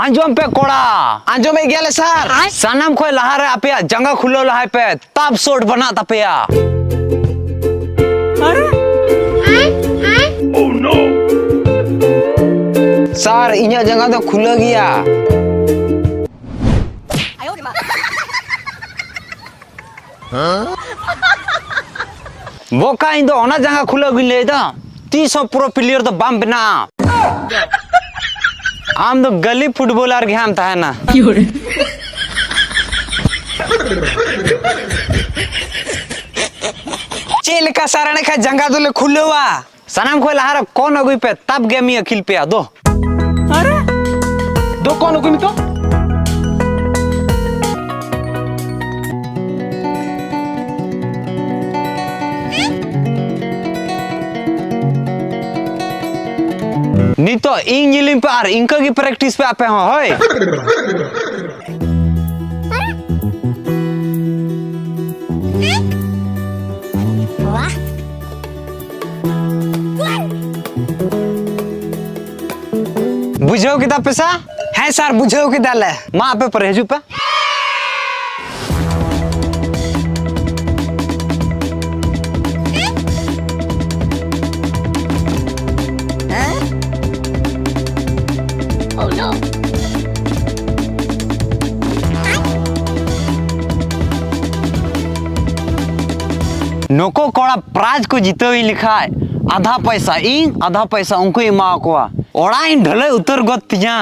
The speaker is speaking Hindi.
आंजोम पे कोड़ा आंजो में गया ले सर सानम खोय लहारे आपया जंगा खुलो लहाय पे तब सोट बना तपया Oh no! सर इन्हें जगह तो खुला गया वो का इंदो ओना जंगा खुलो गिले दा 300 प्रो प्लेयर तो बम बना आम तो गली फुटबॉलर के हम था ना चेल का साराने का जंगा तो ले खुले हुआ सनम खोय लहारे कौन अगुई पे तब गेमी अखिल पे दो अरे दो कौन हुकुम तो नी तो इंजीलिंग पे आर इनका की प्रैक्टिस पे आपे हो होय बुझो किताब पैसा है सर बुझो के डाले माँ पे परहेजू पे Oh no! नको कोड़ा प्राइज को जीतो ही लिखा है आधा पैसा इन आधा पैसा उनको ही माँ को ओड़ा इन ढले उतर गोतिया